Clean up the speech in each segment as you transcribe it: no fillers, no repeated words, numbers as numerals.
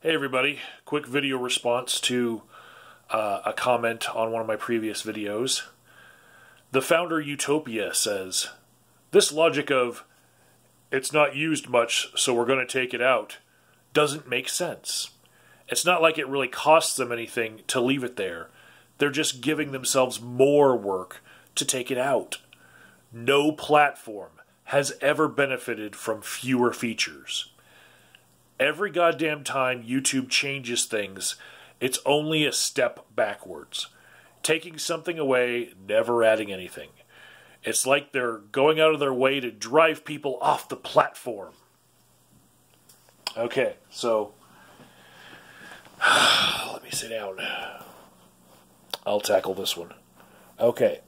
Hey everybody, quick video response to a comment on one of my previous videos. The founder Utopia says, "This logic of, it's not used much so we're going to take it out, doesn't make sense. It's not like it really costs them anything to leave it there. They're just giving themselves more work to take it out. No platform has ever benefited from fewer features. Every goddamn time YouTube changes things, it's only a step backwards. Taking something away, never adding anything. It's like they're going out of their way to drive people off the platform." Okay, so let me sit down. I'll tackle this one. Okay.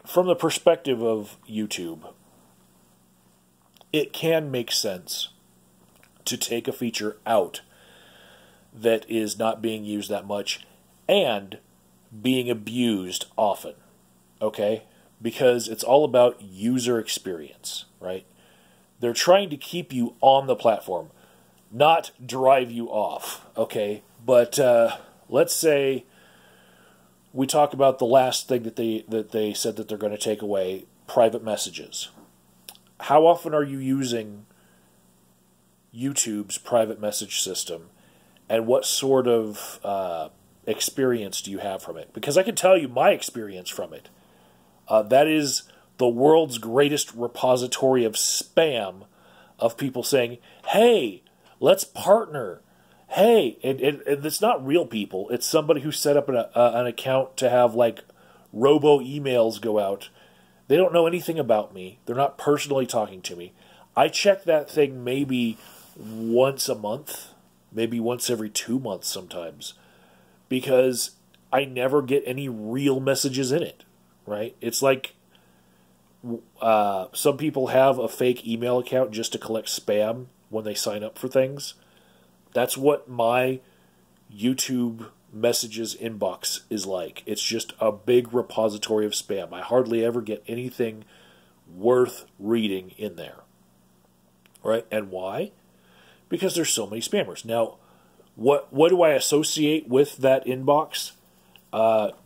From the perspective of YouTube, it can make sense to take a feature out that is not being used that much and being abused often, okay? Because it's all about user experience, right? They're trying to keep you on the platform, not drive you off, okay? But let's say we talk about the last thing that they said that they're going to take away, private messages. How often are you using YouTube's private message system, and what sort of experience do you have from it? Because I can tell you my experience from it. That is the world's greatest repository of spam, of people saying, "Hey, let's partner. Hey," and it's not real people. It's somebody who set up an account to have like robo emails go out. They don't know anything about me. They're not personally talking to me. I check that thing maybe once a month, maybe once every 2 months sometimes, because I never get any real messages in it, right? It's like some people have a fake email account just to collect spam when they sign up for things. That's what my YouTube messages inbox is like. It's just a big repository of spam. I hardly ever get anything worth reading in there. Right? And why? Because there's so many spammers. Now, what do I associate with that inbox?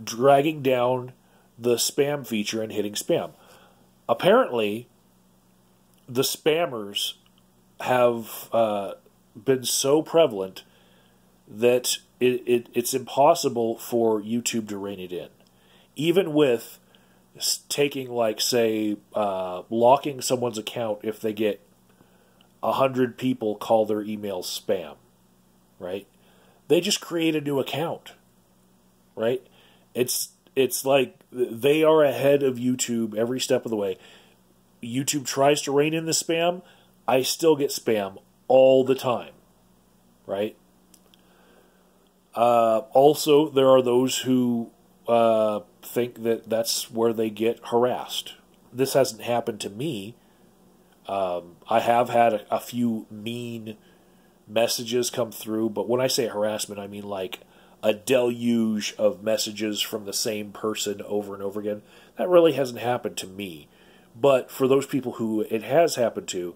Dragging down the spam feature and hitting spam. Apparently, the spammers have been so prevalent that it's impossible for YouTube to rein it in. Even with taking, like, say, locking someone's account if they get 100 people call their emails spam, right? They just create a new account, right? It's like they are ahead of YouTube every step of the way. YouTube tries to rein in the spam. I still get spam all the time, right? Also, there are those who think that that's where they get harassed. This hasn't happened to me. I have had a few mean messages come through, but when I say harassment, I mean like a deluge of messages from the same person over and over again. That really hasn't happened to me. But for those people who it has happened to,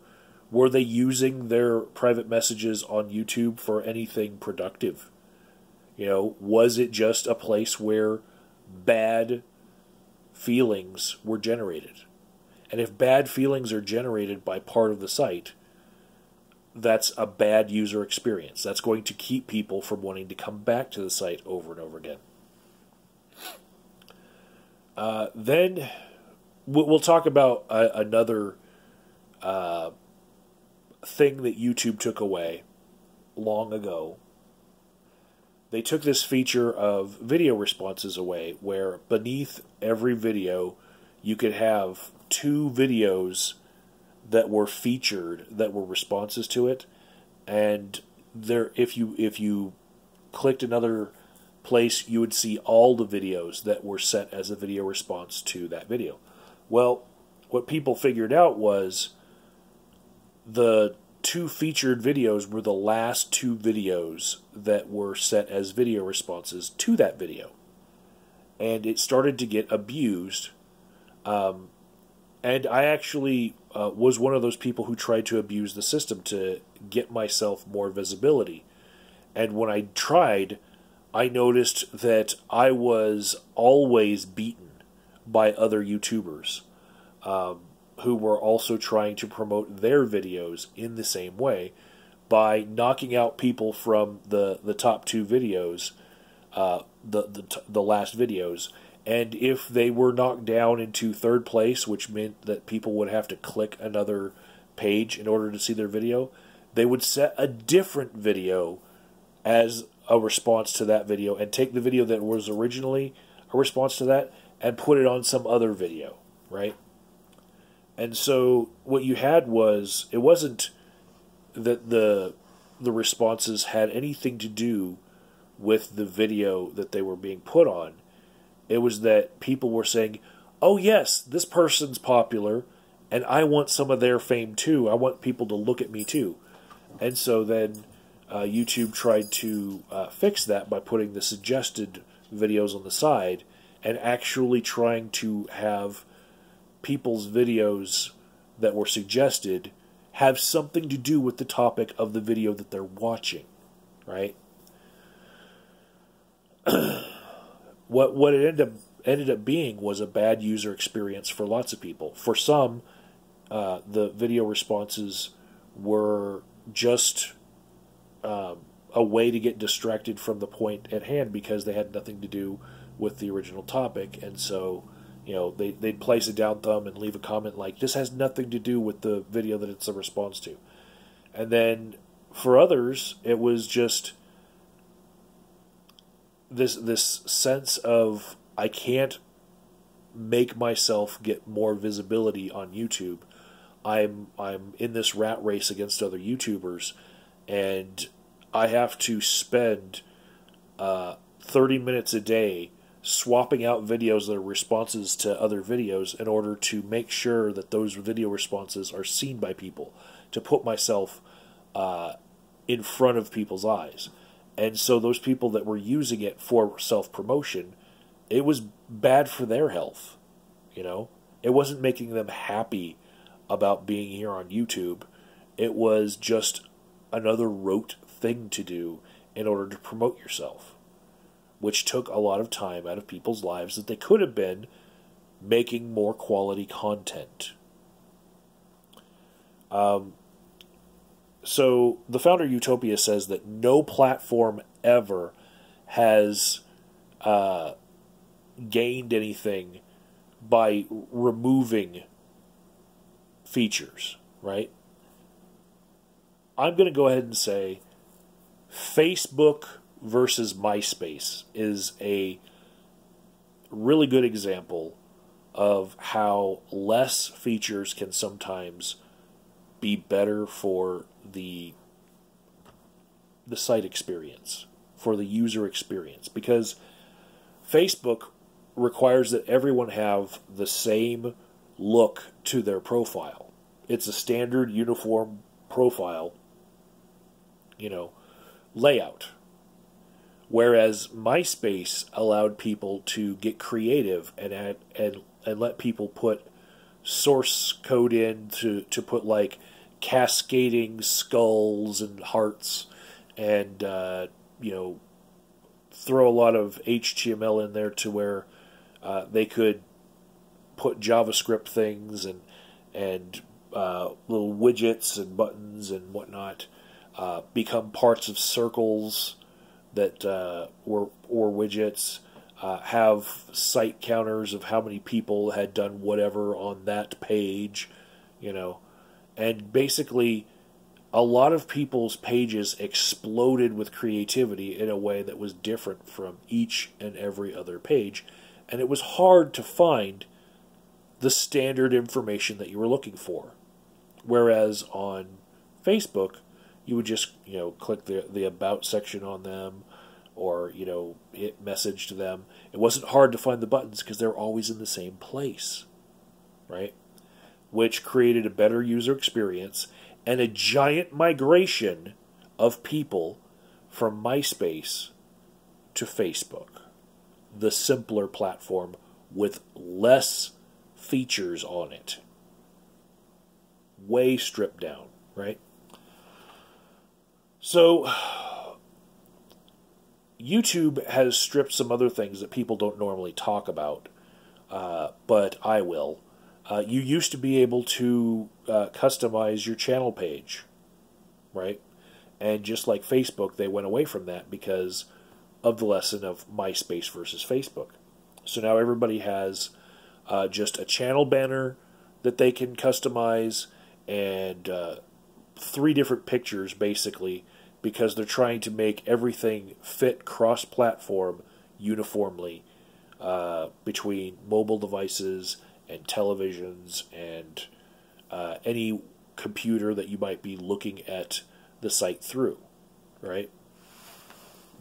were they using their private messages on YouTube for anything productive? You know, was it just a place where bad feelings were generated? And if bad feelings are generated by part of the site, that's a bad user experience. That's going to keep people from wanting to come back to the site over and over again. Then we'll talk about another thing that YouTube took away long ago. They took this feature of video responses away, where beneath every video you could have 2 videos that were featured that were responses to it, and there, if you clicked another place, you would see all the videos that were set as a video response to that video. Well, what people figured out was the 2 featured videos were the last 2 videos that were set as video responses to that video. And it started to get abused And I actually was one of those people who tried to abuse the system to get myself more visibility. And when I tried, I noticed that I was always beaten by other YouTubers who were also trying to promote their videos in the same way by knocking out people from the top two videos, the last videos. And if they were knocked down into third place, which meant that people would have to click another page in order to see their video, they would set a different video as a response to that video and take the video that was originally a response to that and put it on some other video, right? And so what you had was, it wasn't that the responses had anything to do with the video that they were being put on. It was that people were saying, oh yes, this person's popular, and I want some of their fame too. I want people to look at me too. And so then YouTube tried to fix that by putting the suggested videos on the side and actually trying to have people's videos that were suggested have something to do with the topic of the video that they're watching, right? What it ended up being was a bad user experience for lots of people. For some, the video responses were just a way to get distracted from the point at hand because they had nothing to do with the original topic, and so they'd place a down thumb and leave a comment like, this has nothing to do with the video that it's a response to. And then for others, it was just this sense of, I can't make myself get more visibility on YouTube. I'm in this rat race against other YouTubers, and I have to spend 30 minutes a day swapping out videos that are responses to other videos in order to make sure that those video responses are seen by people, to put myself in front of people's eyes. And so those people that were using it for self-promotion, it was bad for their health. It wasn't making them happy about being here on YouTube. It was just another rote thing to do in order to promote yourself, which took a lot of time out of people's lives that they could have been making more quality content. So the founder Utopia says that no platform ever has gained anything by removing features, right? I'm going to go ahead and say Facebook versus MySpace is a really good example of how less features can sometimes be better for the site experience, for the user experience, because Facebook requires that everyone have the same look to their profile. It's a standard uniform profile, layout. Whereas MySpace allowed people to get creative and let people put source code in to put like cascading skulls and hearts and throw a lot of HTML in there to where they could put JavaScript things and little widgets and buttons and whatnot become parts of circles that were widgets, have site counters of how many people had done whatever on that page, and basically a lot of people's pages exploded with creativity in a way that was different from each and every other page, and it was hard to find the standard information that you were looking for. Whereas on Facebook, you would just, click the About section on them or, hit message to them. It wasn't hard to find the buttons because they're always in the same place, right? Which created a better user experience and a giant migration of people from MySpace to Facebook, the simpler platform with less features on it, way stripped down, right? So YouTube has stripped some other things that people don't normally talk about, but I will. You used to be able to customize your channel page, right? And just like Facebook, they went away from that because of the lesson of MySpace versus Facebook. So now everybody has just a channel banner that they can customize and 3 different pictures, basically, because they're trying to make everything fit cross-platform uniformly between mobile devices and televisions and any computer that you might be looking at the site through, right?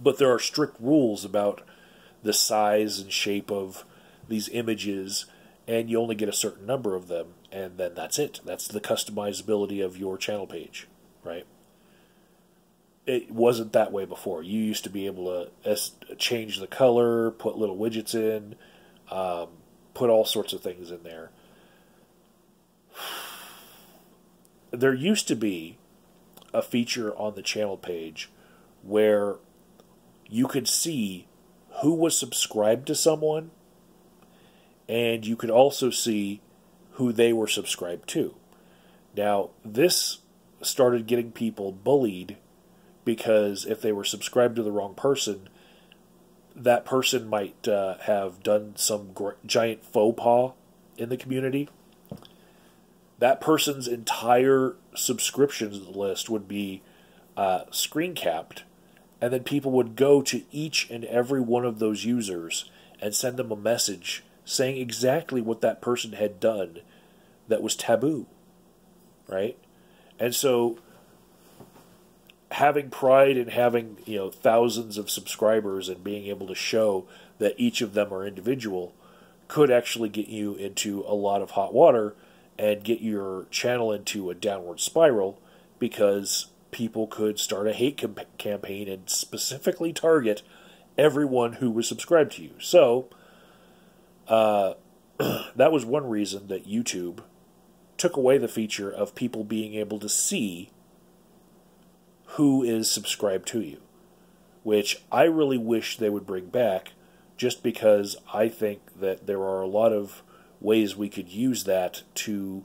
But there are strict rules about the size and shape of these images, and you only get a certain number of them, and then that's it. That's the customizability of your channel page, right? It wasn't that way before. You used to be able to change the color, put little widgets in, put all sorts of things in there. There used to be a feature on the channel page where you could see who was subscribed to someone, and you could also see who they were subscribed to. Now, this started getting people bullied because if they were subscribed to the wrong person, that person might have done some giant faux pas in the community. That person's entire subscriptions list would be screen capped, and then people would go to each and every one of those users and send them a message saying exactly what that person had done that was taboo, right? And so having pride in having, thousands of subscribers and being able to show that each of them are individual could actually get you into a lot of hot water and get your channel into a downward spiral, because people could start a hate campaign and specifically target everyone who was subscribed to you. So that was one reason that YouTube took away the feature of people being able to see who is subscribed to you, which I really wish they would bring back, just because I think that there are a lot of ways we could use that to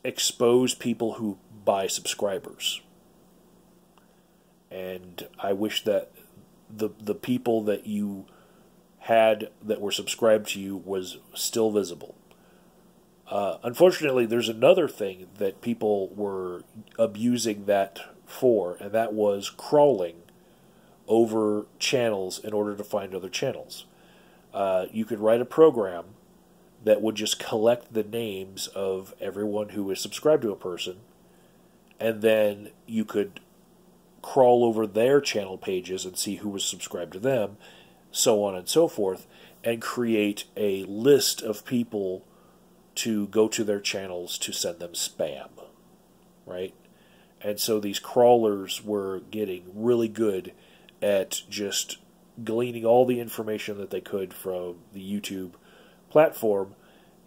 expose people who buy subscribers. And I wish that the people that you had that were subscribed to you was still visible. Unfortunately, there's another thing that people were abusing that for, and that was crawling over channels in order to find other channels. You could write a program that would just collect the names of everyone who is subscribed to a person, and then you could crawl over their channel pages and see who was subscribed to them, so on and so forth, and create a list of people to go to their channels to send them spam, right? And so these crawlers were getting really good at just gleaning all the information that they could from the YouTube platform,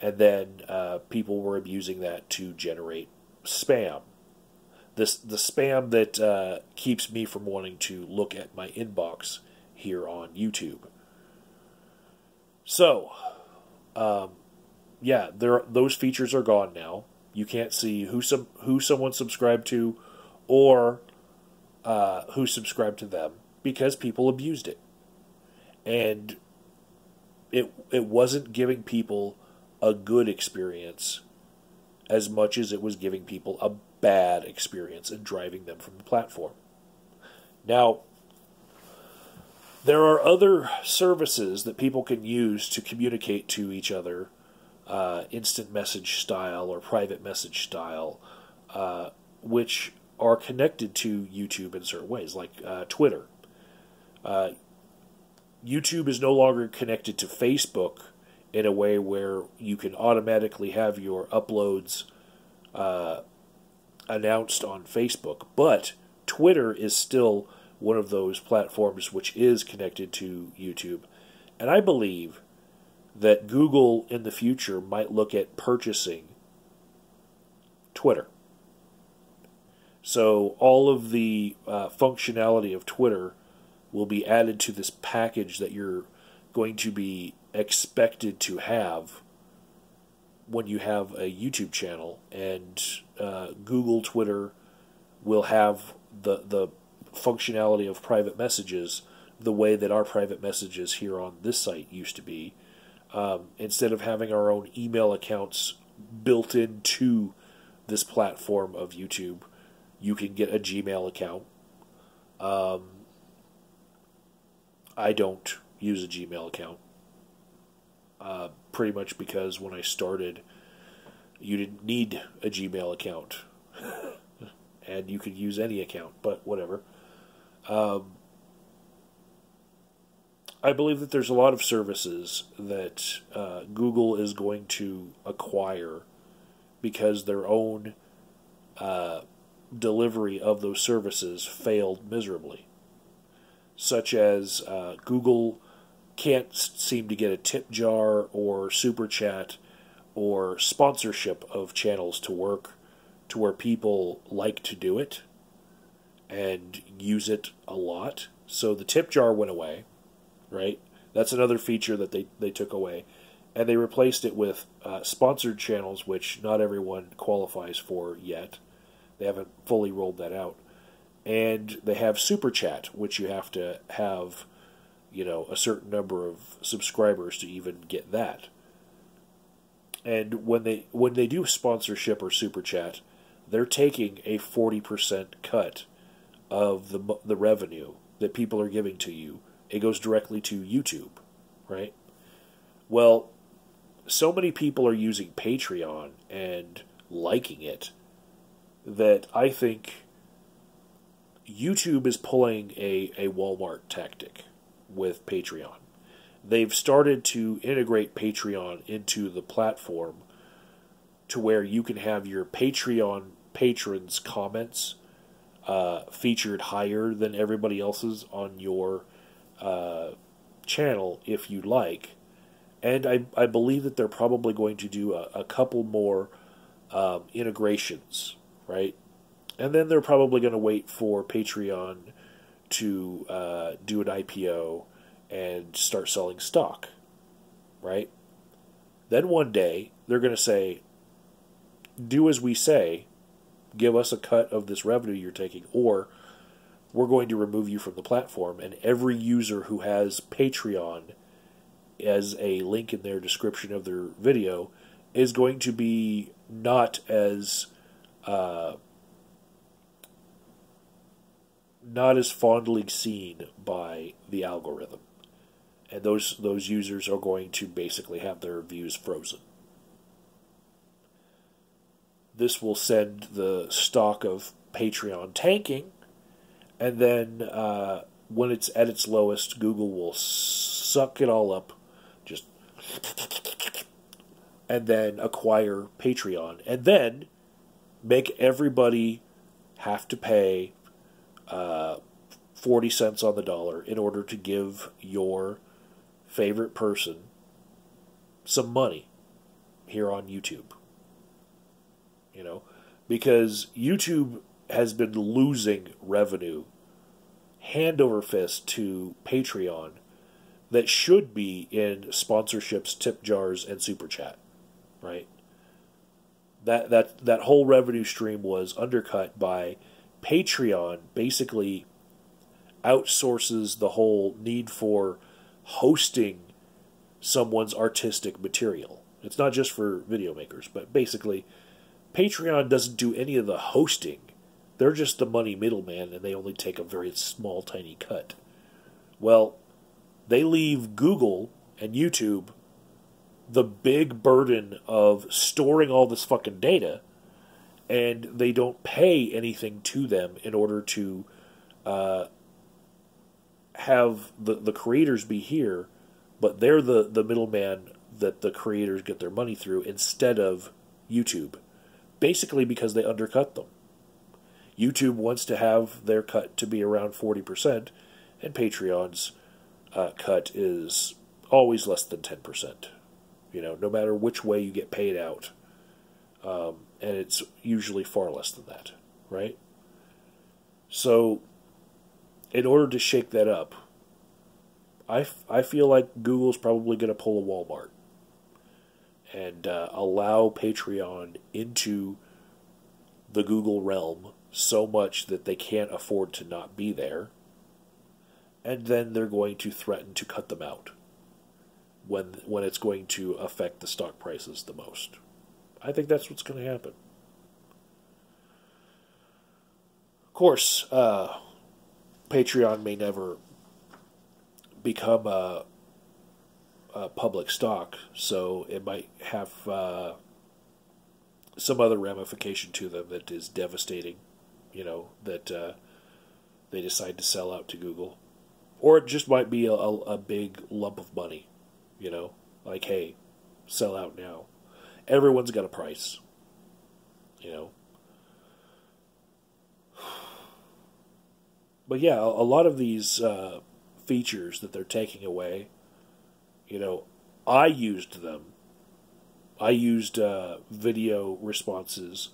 and then people were abusing that to generate spam. The spam that keeps me from wanting to look at my inbox here on YouTube. So, yeah, those features are gone now. You can't see who someone subscribed to, or who subscribed to them, because people abused it. And it wasn't giving people a good experience as much as it was giving people a bad experience and driving them from the platform. Now, there are other services that people can use to communicate to each other, instant message style or private message style, which are connected to YouTube in certain ways, like Twitter. YouTube is no longer connected to Facebook in a way where you can automatically have your uploads announced on Facebook, but Twitter is still one of those platforms which is connected to YouTube. And I believe that Google in the future might look at purchasing Twitter. So all of the functionality of Twitter will be added to this package that you're going to be expected to have when you have a YouTube channel, and Google Twitter will have the functionality of private messages the way that our private messages here on this site used to be. Instead of having our own email accounts built into this platform of YouTube, you can get a Gmail account. I don't use a Gmail account. Pretty much because when I started, you didn't need a Gmail account. And you could use any account, but whatever. I believe that there's a lot of services that Google is going to acquire because their own delivery of those services failed miserably. Such as Google can't seem to get a tip jar or super chat or sponsorship of channels to work to where people like to do it and use it a lot. So the tip jar went away, right? That's another feature that they took away. And they replaced it with sponsored channels, which not everyone qualifies for yet. They haven't fully rolled that out. And they have Super Chat, which you have to have, a certain number of subscribers to even get that. And when they do sponsorship or Super Chat, they're taking a 40% cut of the revenue that people are giving to you. It goes directly to YouTube, right? Well, so many people are using Patreon and liking it that I think YouTube is pulling a Walmart tactic with Patreon. They've started to integrate Patreon into the platform to where you can have your Patreon patrons' comments featured higher than everybody else's on your channel if you like. And I believe that they're probably going to do a couple more integrations, right? And then they're probably going to wait for Patreon to do an IPO and start selling stock, right? Then one day, they're going to say, do as we say, give us a cut of this revenue you're taking, or we're going to remove you from the platform, and every user who has Patreon as a link in their description of their video is going to be not as fondly seen by the algorithm. And those users are going to basically have their views frozen. This will send the stock of Patreon tanking, and then when it's at its lowest, Google will suck it all up, just, and then acquire Patreon, and then make everybody have to pay 40 cents on the dollar in order to give your favorite person some money here on YouTube. Because YouTube has been losing revenue hand over fist to Patreon that should be in sponsorships, tip jars, and super chat, right? That whole revenue stream was undercut by Patreon. Basically outsources the whole need for hosting someone's artistic material. It's not just for video makers, but basically Patreon doesn't do any of the hosting. They're just the money middleman, and they only take a very small, tiny cut. Well, they leave Google and YouTube the big burden of storing all this fucking data, and they don't pay anything to them in order to have the creators be here, but they're the middleman that the creators get their money through instead of YouTube. Basically because they undercut them. YouTube wants to have their cut to be around 40%, and Patreon's cut is always less than 10%. no matter which way you get paid out. And it's usually far less than that, right? So, in order to shake that up, I feel like Google's probably going to pull a Walmart and allow Patreon into the Google realm so much that they can't afford to not be there. And then they're going to threaten to cut them out when it's going to affect the stock prices the most. I think that's what's going to happen. Of course, Patreon may never become a public stock, so it might have some other ramification to them that is devastating, that they decide to sell out to Google. Or it just might be a big lump of money, like, hey, sell out now. Everyone's got a price, But yeah, a lot of these features that they're taking away, I used them. I used video responses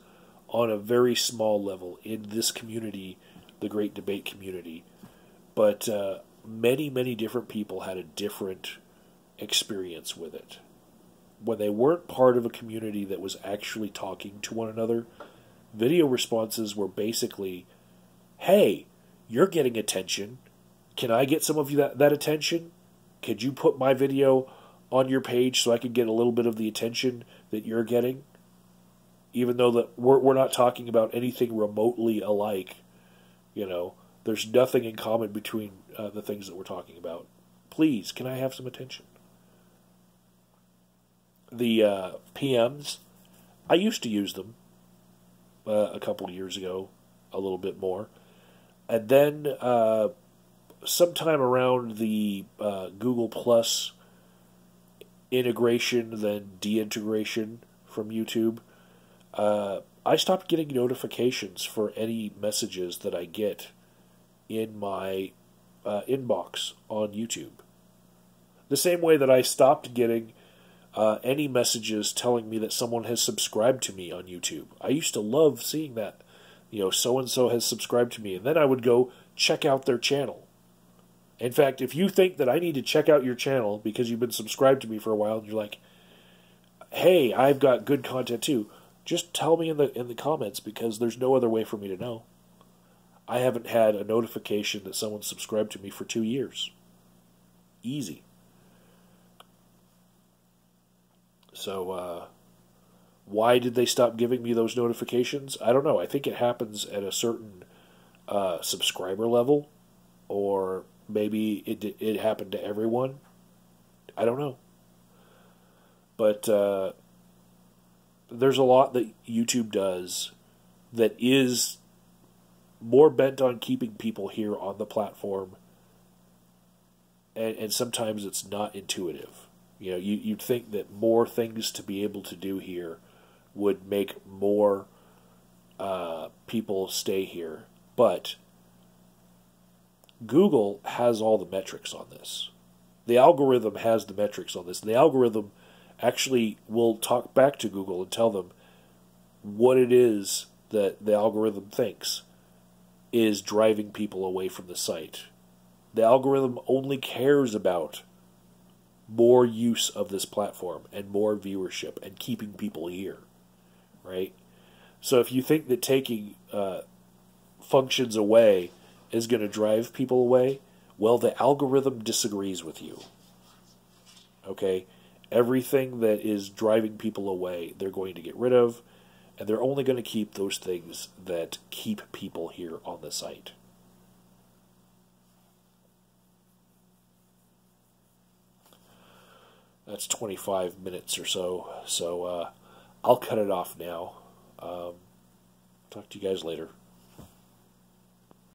on a very small level in this community, the Great Debate community. But many, many different people had a different experience with it. When they weren't part of a community that was actually talking to one another, video responses were basically, hey, you're getting attention. Can I get some of that attention? Could you put my video on your page so I can get a little bit of the attention that you're getting? Even though that we're not talking about anything remotely alike, there's nothing in common between the things that we're talking about. Please, can I have some attention? The PMs, I used to use them a couple of years ago, a little bit more. And then sometime around the Google Plus integration, then deintegration from YouTube, I stopped getting notifications for any messages that I get in my inbox on YouTube. The same way that I stopped getting any messages telling me that someone has subscribed to me on YouTube. I used to love seeing that. So-and-so has subscribed to me. And then I would go check out their channel. In fact, if you think that I need to check out your channel because you've been subscribed to me for a while and you're like, hey, I've got good content too, just tell me in the comments, because there's no other way for me to know. I haven't had a notification that someone subscribed to me for 2 years. Easy. So, why did they stop giving me those notifications? I don't know. I think it happens at a certain subscriber level, or maybe it happened to everyone. I don't know. But there's a lot that YouTube does that is more bent on keeping people here on the platform, and sometimes it's not intuitive. You'd think that more things to be able to do here would make more people stay here. But Google has all the metrics on this. The algorithm has the metrics on this. And the algorithm actually will talk back to Google and tell them what it is that the algorithm thinks is driving people away from the site. The algorithm only cares about more use of this platform and more viewership and keeping people here, right? So if you think that taking functions away is going to drive people away, well, the algorithm disagrees with you, okay? Everything that is driving people away, they're going to get rid of, and they're only going to keep those things that keep people here on the site. That's 25 minutes or so, so I'll cut it off now. Talk to you guys later.